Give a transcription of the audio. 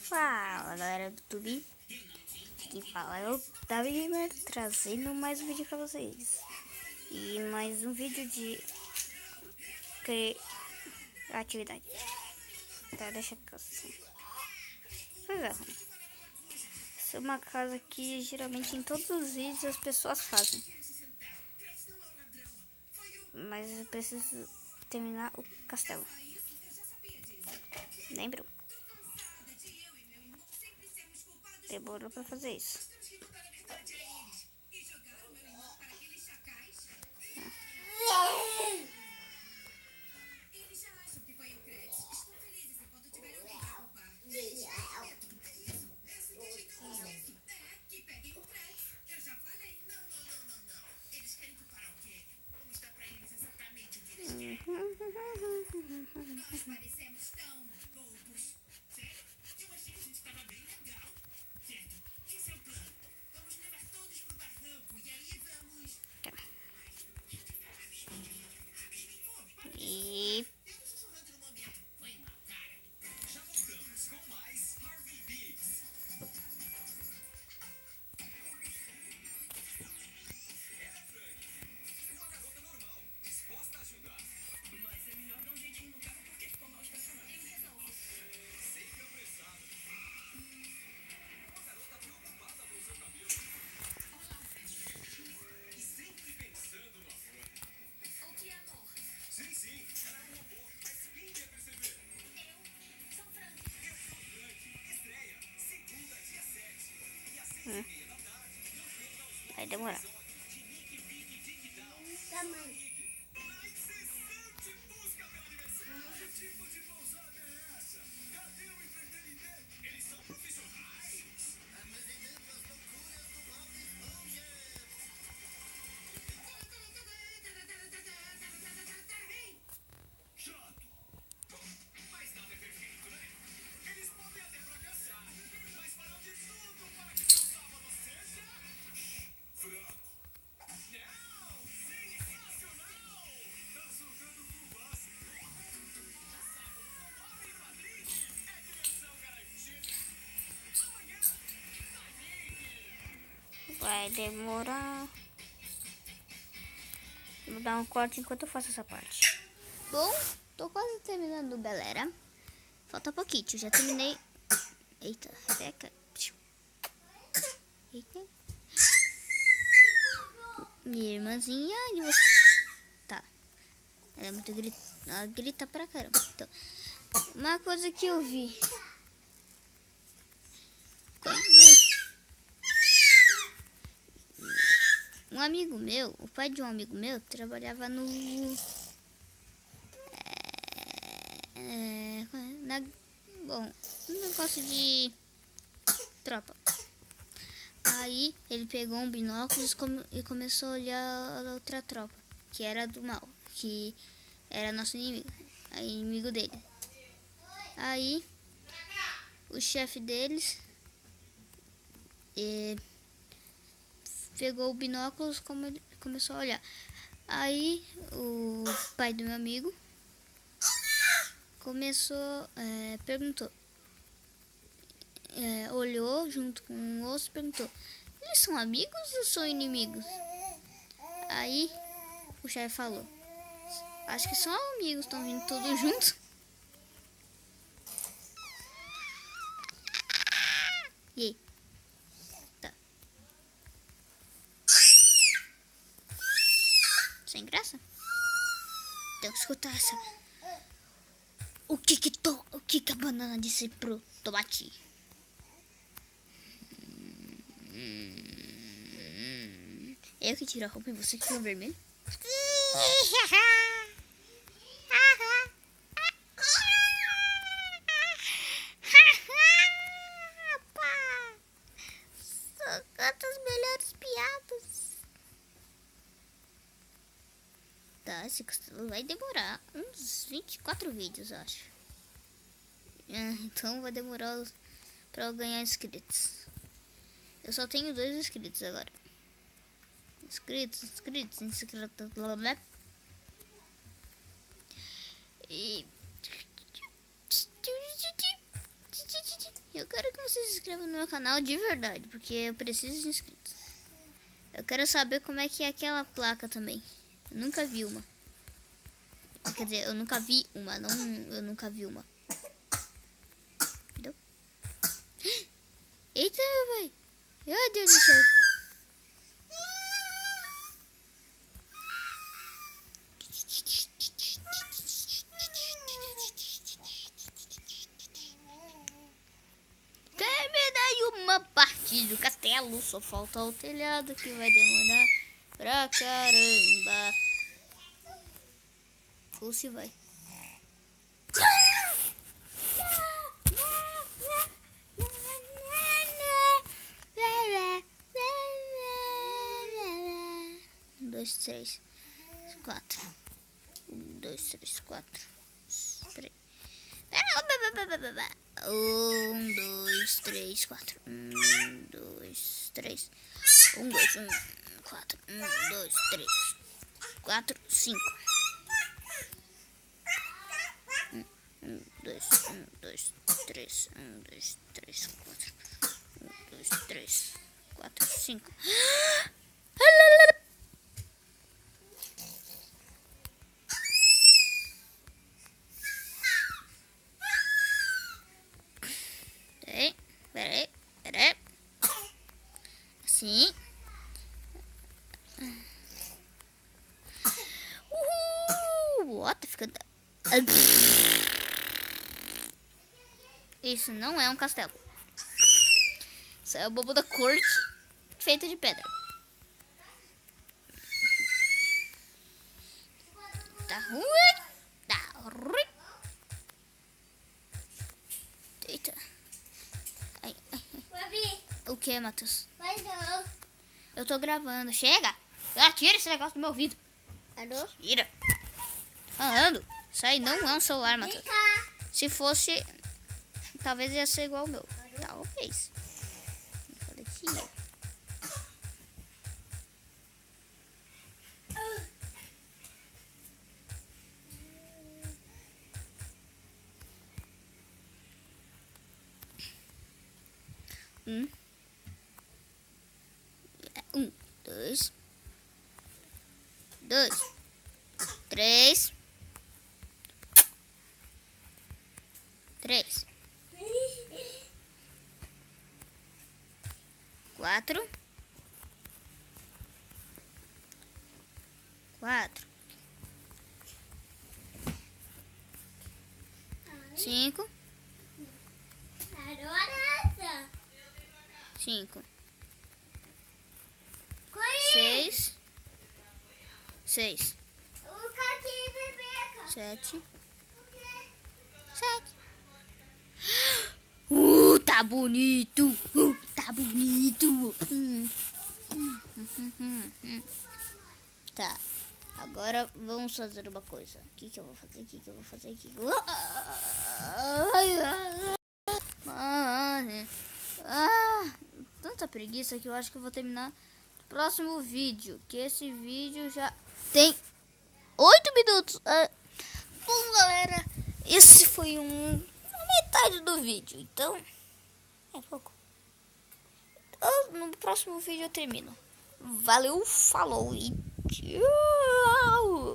Fala galera do YouTube, quem fala é o Davi Gamer, trazendo mais um vídeo pra vocês. E mais um vídeo de criatividade. Tá, deixa eu assim. Pois é, essa é uma casa que geralmente em todos os vídeos as pessoas fazem. Mas eu preciso terminar o castelo. Lembram? Demorou pra fazer isso. E vai demorar. Vai demorar. Vou dar um corte enquanto eu faço essa parte. Bom, tô quase terminando, galera. Falta pouquinho, já terminei. Eita, Rebeca. Eita. Minha irmãzinha e você. Tá. Ela é muito ela grita pra caramba. Então, uma coisa que eu vi. Quando um amigo meu, o pai de um amigo meu, trabalhava no bom, um negócio de tropa. Aí ele pegou um binóculos e começou a olhar a outra tropa, que era do mal, que era nosso inimigo, inimigo dele. Aí o chefe deles pegou o binóculos e começou a olhar. Aí o pai do meu amigo começou, perguntou, olhou junto com o outro e perguntou: eles são amigos ou são inimigos? Aí o chefe falou: acho que são amigos, estão vindo todos juntos. E aí? Tá. Sem graça? Então escuta essa. O que a banana disse pro tomate? Eu que tiro a roupa e você que tira o vermelho? São quantas melhores piadas. Tá, esse castelo vai demorar uns 24 vídeos, acho. Então vai demorar pra eu ganhar inscritos. Eu só tenho 2 inscritos agora. Inscritos. Blá, blá. E Eu quero que vocês se inscrevam no meu canal de verdade, porque eu preciso de inscritos. Eu quero saber como é que é aquela placa também. Eu nunca vi uma. Quer dizer, eu nunca vi uma, não, eu nunca vi uma. Entendeu? Eita, velho. Meu Deus do céu. Terminei uma partida do castelo. Só falta o telhado que vai demorar pra caramba. Ou se vai. Um, dois, três, quatro. Um, dois, três, quatro. Três. Um, dois, três, quatro. Um, dois, três. Um, dois, quatro. Um, dois, três, quatro, cinco. Um, dois, três. Um, dois, três, quatro. Um, dois, três, quatro, cinco. Peraí. Assim. Ó, tá ficando... Isso não é um castelo. Isso é o bobo da corte feito de pedra. Tá ruim. Tá ruim. Eita. Ai. O que, Matheus? Eu tô gravando. Chega. Tira esse negócio do meu ouvido. Alô? Tira. Falando. Isso aí não é um celular, Matheus. Se fosse, talvez ia ser igual o meu. Talvez. Olha aqui. Um, dois, três, quatro, cinco, seis, sete. Tá bonito. Tá bonito. Tá. Agora vamos fazer uma coisa. O que eu vou fazer? Tanta preguiça que eu acho que eu vou terminar no próximo vídeo. Que esse vídeo já tem 8 minutos. Bom, galera, esse foi a metade do vídeo. Então, é pouco. No próximo vídeo eu termino. Valeu, falou e tchau.